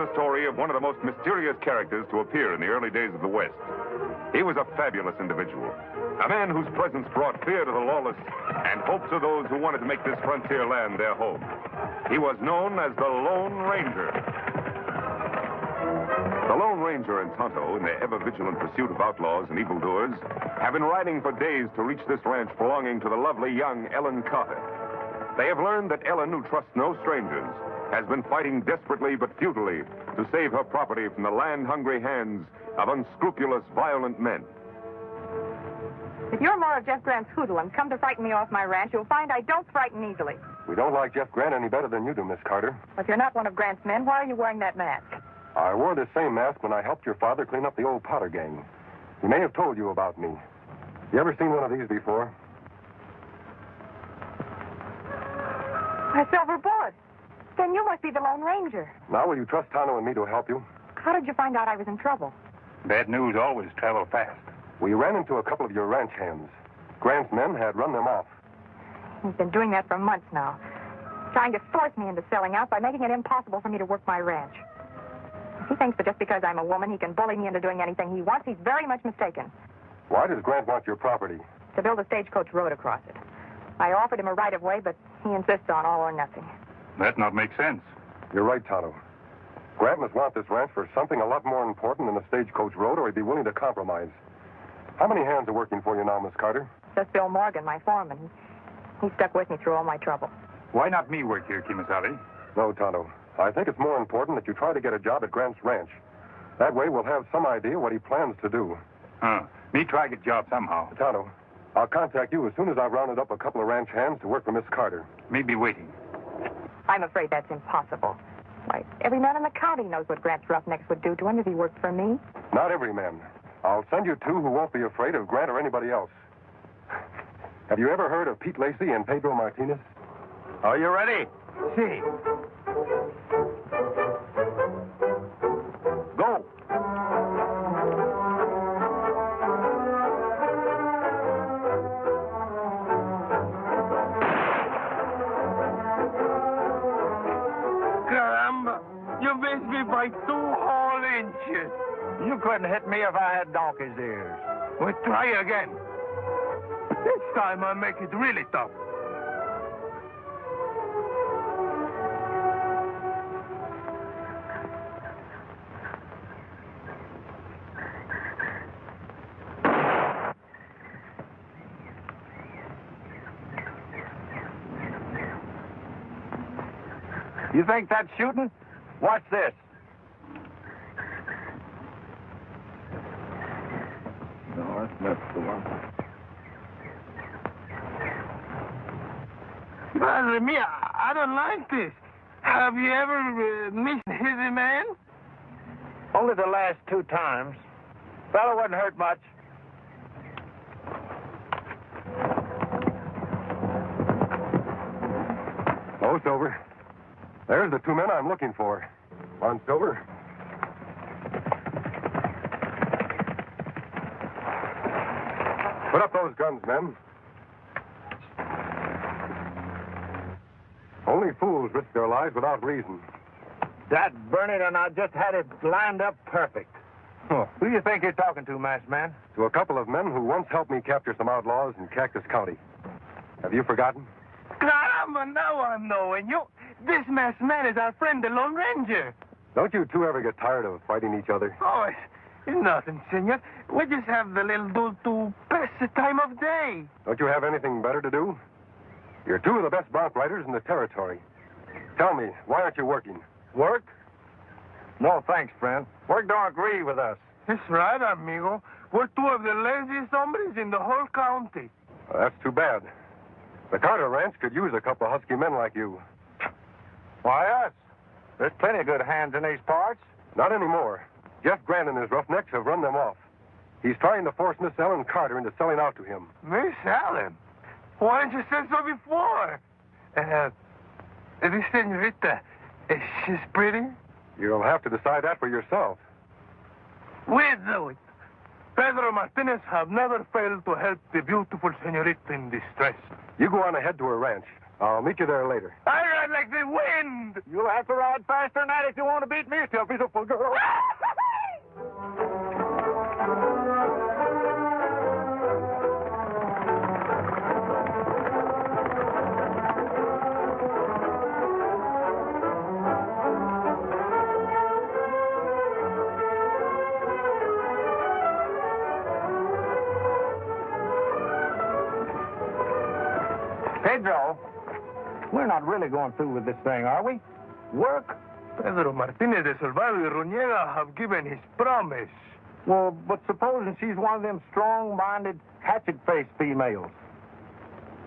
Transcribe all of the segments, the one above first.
the story of one of the most mysterious characters to appear in the early days of the West. He was a fabulous individual, a man whose presence brought fear to the lawless and hope to those who wanted to make this frontier land their home. He was known as the Lone Ranger. The Lone Ranger and Tonto, in their ever-vigilant pursuit of outlaws and evildoers, have been riding for days to reach this ranch belonging to the lovely young Ellen Carter. They have learned that Ellen, who trusts no strangers, has been fighting desperately but futilely to save her property from the land-hungry hands of unscrupulous, violent men. If you're more of Jeff Grant's hoodlum and come to frighten me off my ranch, you'll find I don't frighten easily. We don't like Jeff Grant any better than you do, Miss Carter. But if you're not one of Grant's men, why are you wearing that mask? I wore this same mask when I helped your father clean up the old Potter gang. He may have told you about me. You ever seen one of these before? A silver bullet. Then you must be the Lone Ranger. Now, will you trust Tonto and me to help you? How did you find out I was in trouble? Bad news always travel fast. We ran into a couple of your ranch hands. Grant's men had run them off. He's been doing that for months now, trying to force me into selling out by making it impossible for me to work my ranch. If he thinks that just because I'm a woman he can bully me into doing anything he wants, he's very much mistaken. Why does Grant want your property? To build a stagecoach road across it. I offered him a right-of-way, but he insists on all or nothing. That not make sense. You're right, Tonto. Grant must want this ranch for something a lot more important than a stagecoach road, or he'd be willing to compromise. How many hands are working for you now, Miss Carter? Just Bill Morgan, my foreman. He stuck with me through all my trouble. Why not me work here, Kimasabi? No, Tonto. I think it's more important that you try to get a job at Grant's ranch. That way we'll have some idea what he plans to do. Me try get job somehow. Tonto, I'll contact you as soon as I've rounded up a couple of ranch hands to work for Miss Carter. Me be waiting. I'm afraid that's impossible. Why, every man in the county knows what Grant's roughnecks would do to him if he worked for me. Not every man. I'll send you two who won't be afraid of Grant or anybody else. Have you ever heard of Pete Lacey and Pedro Martinez? Are you ready? See. Go. Caramba, you missed me by 2 whole inches. You couldn't hit me if I had donkey's ears. Well, try again. This time I'll make it really tough. You think that's shooting? Watch this. No, that's the one. Madre mia, I don't like this. Have you ever missed a man? Only the last 2 times. Fellow wasn't hurt much. Oh, Silver. There's the 2 men I'm looking for. Come on, Silver. Put up those guns, men. Only fools risk their lives without reason. That burning, and I just had it lined up perfect. Who do you think you're talking to, masked man? To a couple of men who once helped me capture some outlaws in Cactus County. Have you forgotten? Caramba, now I'm knowing you. This masked man is our friend, the Lone Ranger. Don't you two ever get tired of fighting each other? Oh, it's nothing, senor. We just have the little dude to pass the time of day. Don't you have anything better to do? You're 2 of the best bronc riders in the territory. Tell me, why aren't you working? Work? No, thanks, friend. Work don't agree with us. That's right, amigo. We're 2 of the laziest hombres in the whole county. Well, that's too bad. The Carter Ranch could use a couple of husky men like you. Why us? There's plenty of good hands in these parts. Not anymore. Jeff Grant and his roughnecks have run them off. He's trying to force Miss Ellen Carter into selling out to him. Miss Ellen? Why didn't you say so before? This senorita, she's pretty? You'll have to decide that for yourself. We'll do it. Pedro Martinez have never failed to help the beautiful senorita in distress. You go on ahead to her ranch. I'll meet you there later. I ride like the wind. You'll have to ride faster than that if you want to beat me, still beautiful girl. Pedro, we're not really going through with this thing, are we? Work? Pedro Martinez de Salvador y Ruñega have given his promise. Well, but supposing she's one of them strong-minded, hatchet-faced females.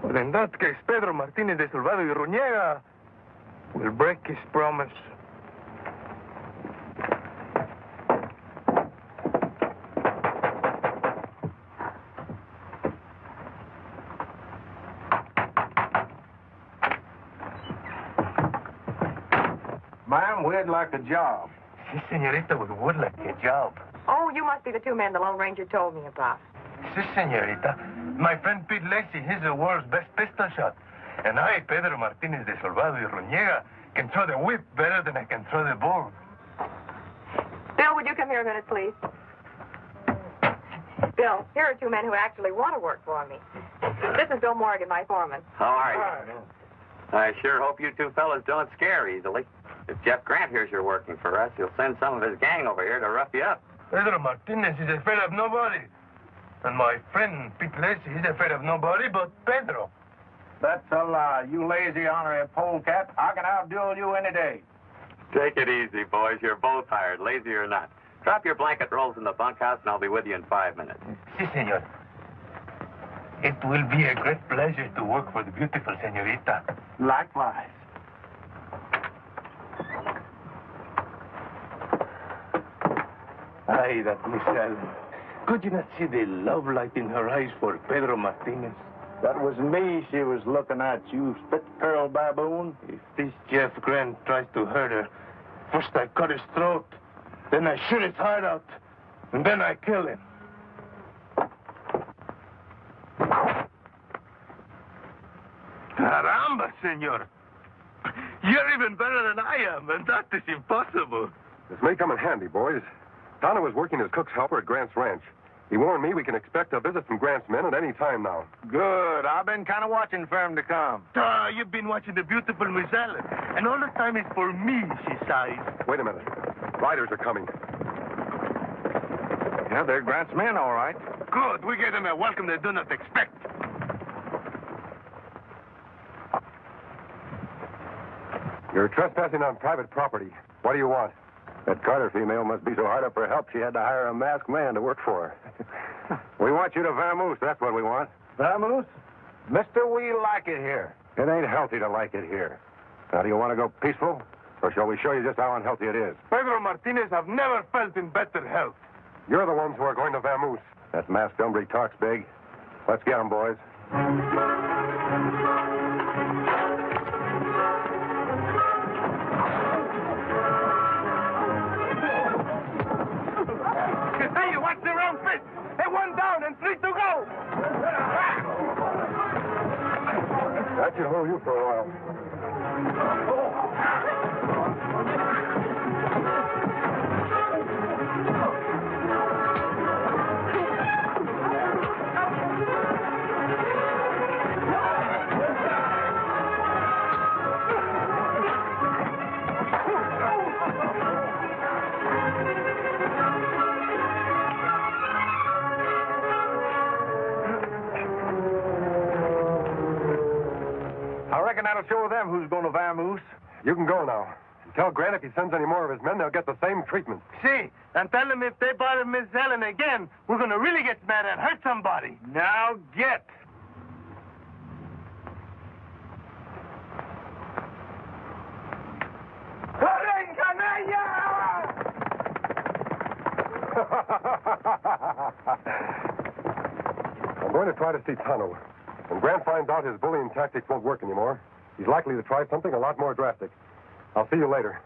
Well, in that case, Pedro Martinez de Salvador y Ruñega will break his promise. Ma'am, we'd like a job. Si, señorita, we would like a job. Oh, you must be the two men the Lone Ranger told me about. Si, señorita. My friend Pete Lacey, he's the world's best pistol shot. And I, Pedro Martinez de Salvador y Ruñega, can throw the whip better than I can throw the bull. Bill, would you come here a minute, please? Bill, here are two men who actually want to work for me. This is Bill Morgan, my foreman. How are you? I sure hope you two fellas don't scare easily. If Jeff Grant hears you're working for us, he'll send some of his gang over here to rough you up. Pedro Martinez is afraid of nobody. And my friend Pete Lacey, he's afraid of nobody but Pedro. That's a lie. You lazy honorary polecat. I can outduel you any day. Take it easy, boys. You're both hired, lazy or not. Drop your blanket rolls in the bunkhouse, and I'll be with you in 5 minutes. Si, senor. It will be a great pleasure to work for the beautiful señorita. Likewise. Ay, that Miss Allen. Could you not see the love light in her eyes for Pedro Martinez? That was me she was looking at, you spit-curled baboon. If this Jeff Grant tries to hurt her, first I cut his throat, then I shoot his heart out, and then I kill him. Caramba, senor. You're even better than I am, and that is impossible. This may come in handy, boys. Tonto was working as cook's helper at Grant's ranch. He warned me we can expect a visit from Grant's men at any time now. Good. I've been kind of watching for him to come. You've been watching the beautiful Miss Allen, and all the time it's for me, she sighs. Wait a minute. Riders are coming. Yeah, they're Grant's men, all right. Good. We get them a welcome they do not expect. You're trespassing on private property. What do you want? That Carter female must be so hard up for help she had to hire a masked man to work for her. We want you to vamoose, that's what we want. Vamoose? Mister, we like it here. It ain't healthy to like it here. Now, do you want to go peaceful, or shall we show you just how unhealthy it is? Pedro Martinez have never felt in better health. You're the ones who are going to vamoose. That masked hombre talks big. Let's get him, boys. Hey, you watch the wrong fit. Hey, one down and 3 to go. That should hold you for a while. I reckon that'll show them who's going to vamoose. You can go now. Tell Grant if he sends any more of his men, they'll get the same treatment. See, and tell them if they bother Miss Ellen again, we're going to really get mad and hurt somebody. Now get. I'm going to try to see Tonto. When Grant finds out his bullying tactics won't work anymore, he's likely to try something a lot more drastic. I'll see you later.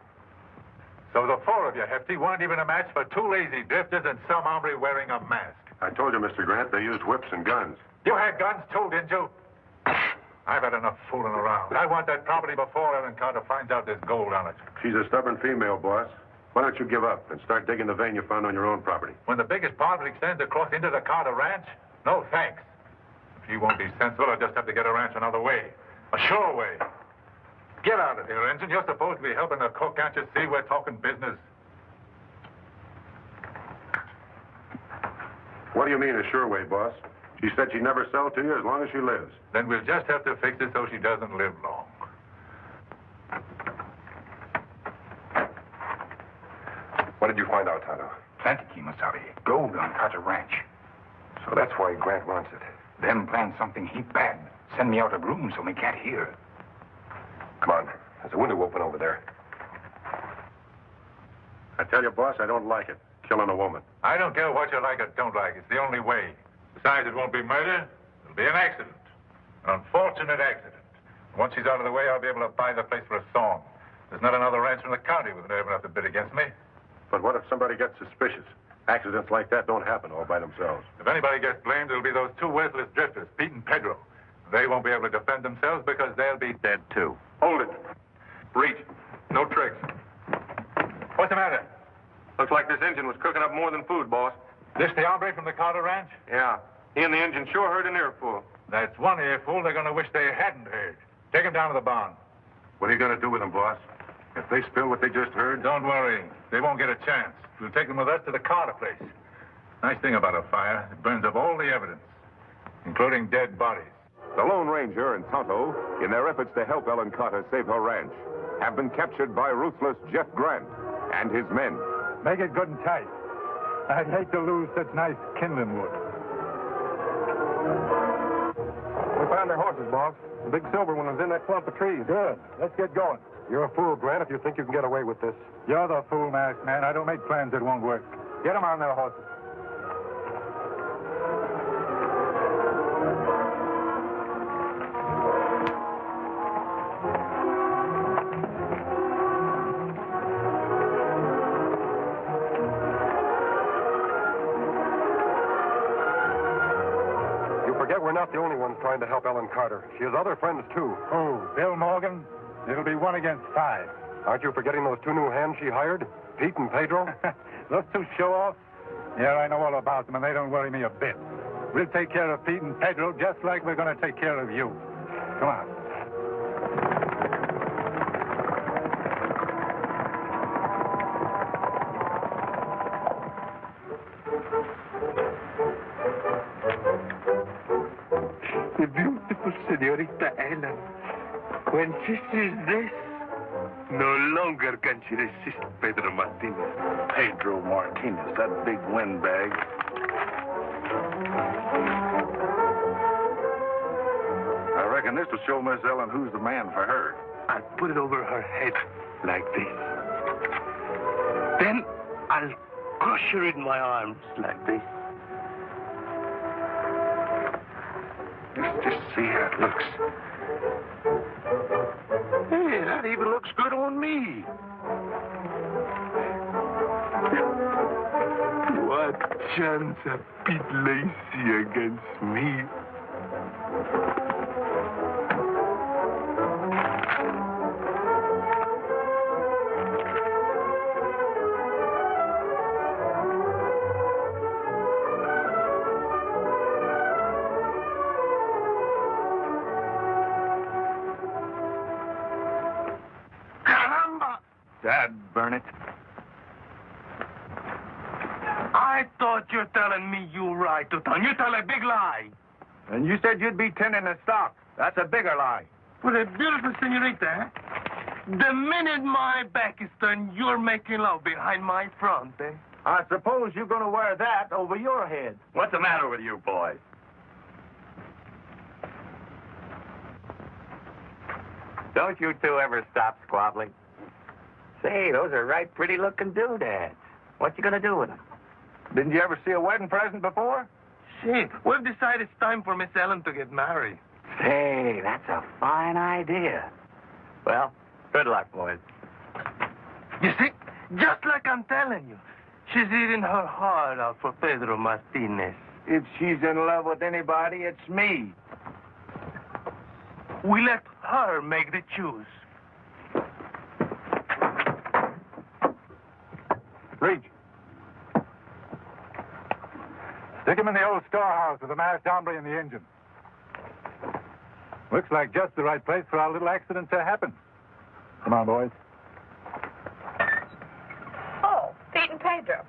So the 4 of you, Hefty, weren't even a match for 2 lazy drifters and some hombre wearing a mask. I told you, Mr. Grant, they used whips and guns. You had guns too, didn't you? I've had enough fooling around. I want that property before Ellen Carter finds out there's gold on it. She's a stubborn female, boss. Why don't you give up and start digging the vein you found on your own property? When the biggest part of it extends across into the Carter Ranch? No, thanks. If you won't be sensible, I'll just have to get a ranch another way. A sure way. Get out of here, Ensign. You're supposed to be helping the cook. Can't you see we're talking business? What do you mean, a sure way, boss? She said she'd never sell to you as long as she lives. Then we'll just have to fix it so she doesn't live long. What did you find out, Tonto? Plenty, Kimasabi. Gold on Carter Ranch. So that's why Grant wants it. Then plan something heap bad. Send me out of room so we can't hear. Come on. There's a window open over there. I tell you, boss, I don't like it. Killing a woman. I don't care what you like or don't like. It's the only way. Besides, it won't be murder. It'll be an accident. An unfortunate accident. Once she's out of the way, I'll be able to buy the place for a song. There's not another ranch in the county with nerve enough to bid against me. But what if somebody gets suspicious? Accidents like that don't happen all by themselves. If anybody gets blamed, it'll be those two worthless drifters, Pete and Pedro. They won't be able to defend themselves because they'll be dead, too. Hold it. Reach. No tricks. What's the matter? Looks like this engine was cooking up more than food, boss. This the hombre from the Carter Ranch? Yeah. He and the engine sure heard an earful. That's one earful they're going to wish they hadn't heard. Take him down to the barn. What are you going to do with them, boss? If they spill what they just heard? Don't worry. They won't get a chance. We'll take them with us to the Carter place. Nice thing about a fire, it burns up all the evidence, including dead bodies. The Lone Ranger and Tonto, in their efforts to help Ellen Carter save her ranch, have been captured by ruthless Jeff Grant and his men. Make it good and tight. I'd hate to lose such nice kindling wood. We found their horses, boss. The big silver one was in that clump of trees. Good. Let's get going. You're a fool, Grant, if you think you can get away with this. You're the fool, masked man. I don't make plans that won't work. Get them on their horses. You forget we're not the only ones trying to help Ellen Carter. She has other friends, too. Oh, Bill Morgan? It'll be 1 against 5. Aren't you forgetting those two new hands she hired? Pete and Pedro? Those two show-offs? Yeah, I know all about them, and they don't worry me a bit. We'll take care of Pete and Pedro just like we're going to take care of you. Come on. The beautiful Senorita Ellen. When she sees this, no longer can she resist Pedro Martinez. Pedro Martinez, that big windbag. I reckon this will show Miss Ellen who's the man for her. I'll put it over her head like this. Then I'll crush her in my arms like this. Let's just see how it looks. Hey, that even looks good on me. What chance of Pete Lacey against me? Dad, burn it. I thought you're telling me you right to town. You tell a big lie. And you said you'd be tending the stock. That's a bigger lie. For a beautiful senorita, eh? The minute my back is turned, you're making love behind my front, eh? I suppose you're going to wear that over your head. What's the matter with you boys? Don't you two ever stop squabbling? Say, those are right pretty-looking doodads. What you gonna do with them? Didn't you ever see a wedding present before? Say, we've decided it's time for Miss Ellen to get married. Say, that's a fine idea. Well, good luck, boys. You see, just like I'm telling you, she's eating her heart out for Pedro Martinez. If she's in love with anybody, it's me. We let her make the choose. Reach. Stick him in the old storehouse with the masked hombre in the engine. Looks like just the right place for our little accident to happen. Come on, boys. Oh, Pete and Pedro.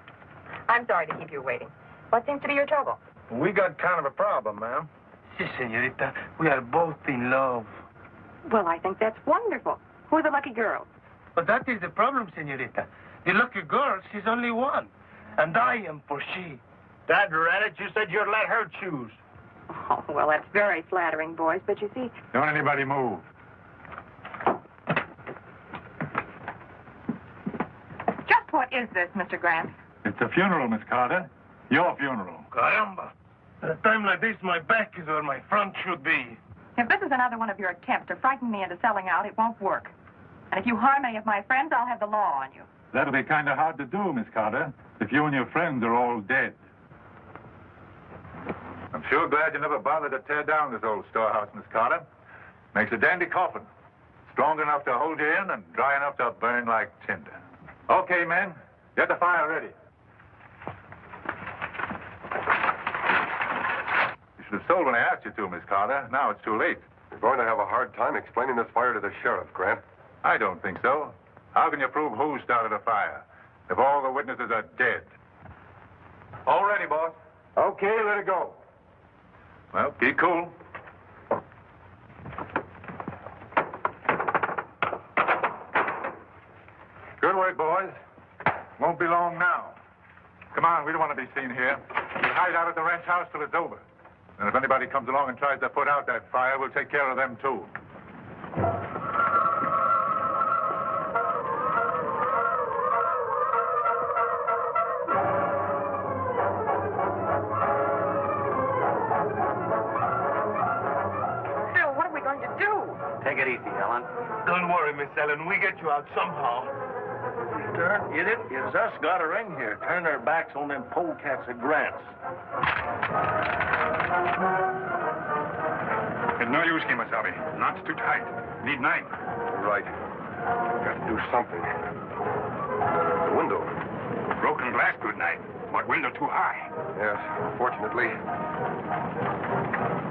I'm sorry to keep you waiting. What seems to be your trouble? We got kind of a problem, ma'am. Si, senorita. We are both in love. Well, I think that's wonderful. Who are the lucky girls? But that is the problem, senorita. The lucky girl, she's only one. And I am for she. Dad Reddit, you said you'd let her choose. Oh, well, that's very flattering, boys, but you see... Don't anybody move. Just what is this, Mr. Grant? It's a funeral, Miss Carter. Your funeral. Caramba. At a time like this, my back is where my front should be. If this is another one of your attempts to frighten me into selling out, it won't work. And if you harm any of my friends, I'll have the law on you. That'll be kind of hard to do, Miss Carter, if you and your friends are all dead. I'm sure glad you never bothered to tear down this old storehouse, Miss Carter. Makes a dandy coffin. Strong enough to hold you in and dry enough to burn like tinder. Okay, men. Get the fire ready. You should have sold when I asked you to, Miss Carter. Now it's too late. You're going to have a hard time explaining this fire to the sheriff, Grant. I don't think so. How can you prove who started the fire if all the witnesses are dead? All ready, boss. Okay, let it go. Well, be cool. Good work, boys. Won't be long now. Come on, we don't want to be seen here. We'll hide out at the ranch house till it's over. And if anybody comes along and tries to put out that fire, we'll take care of them, too. Take it easy, Ellen. Don't worry, Miss Ellen. We get you out somehow. Turn, it is us got a ring here. Turn their backs on them polecats at Grant's. It's no use, Kimasabi. Knots too tight. Need 9. Right. Got to do something. The window. Broken glass good night, but window too high. Yes, fortunately.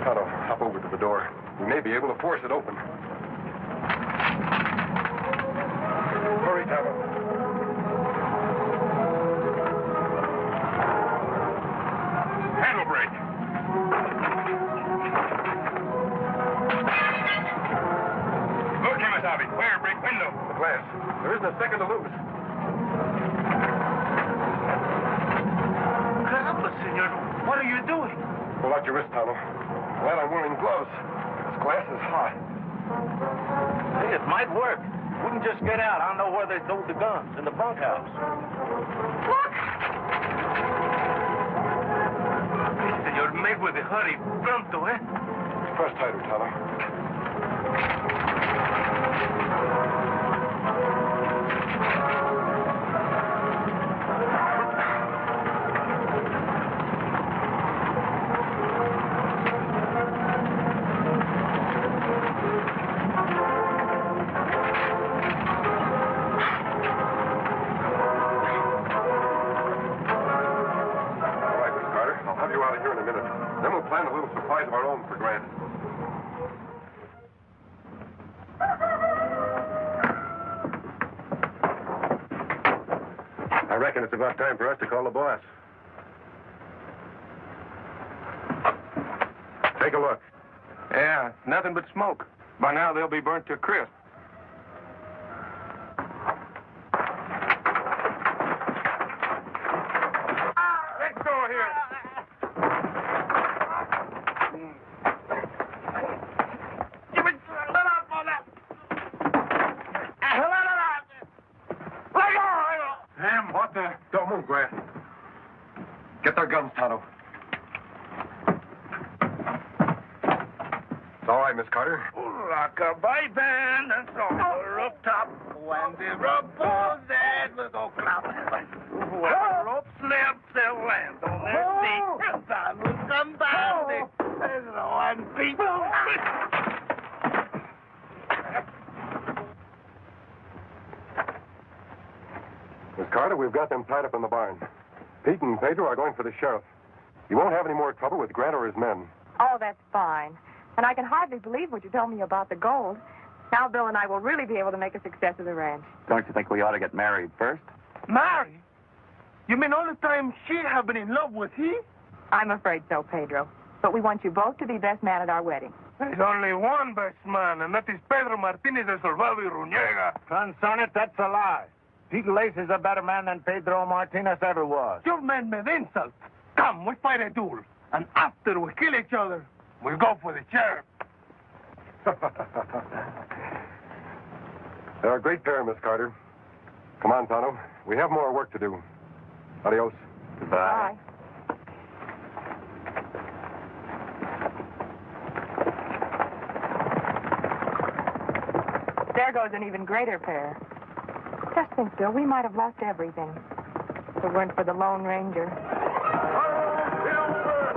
Tonto, hop over to the door. We may be able to force it open. Hurry, Tonto. Handle brake. Look, Kimasabi. Where? Break window. The glass. There isn't a second to lose. Caramba, senor. What are you doing? Pull out your wrist, Tonto. Glad I'm wearing gloves. This glass is hot. Hey, it might work. We can just get out. I know where they stowed the guns, in the bunkhouse. Look! Senor, make with a hurry. Pronto, eh? Press tighter, Tonto. Plan a little surprise of our own for Grant. I reckon it's about time for us to call the boss. Take a look. Yeah, nothing but smoke. By now, they'll be burnt to a crisp. Let's go here. What the? Don't move, Grant. Get their guns, Tonto. It's all right, Miss Carter. Rock-a-bye band and on the rooftop. When the rope pulls that little clap. When the rope snaps, they'll land on their feet. And time will come down. There's no one people. Carter, we've got them tied up in the barn. Pete and Pedro are going for the sheriff. You won't have any more trouble with Grant or his men. Oh, that's fine. And I can hardly believe what you told me about the gold. Now Bill and I will really be able to make a success of the ranch. Don't you think we ought to get married first? Marry? You mean all the time she have been in love with he? I'm afraid so, Pedro. But we want you both to be best man at our wedding. There's only one best man, and that is Pedro Martinez de Solvado y Ruñega. Concernet, that's a lie. Pete Lace is a better man than Pedro Martinez ever was. You men me the insult. Come, we fight a duel. And after we kill each other, we'll go for the sheriff. They're a great pair, Miss Carter. Come on, Tonto. We have more work to do. Adios. Bye. There goes an even greater pair. Just think, Bill, we might have lost everything if it weren't for the Lone Ranger. Silver!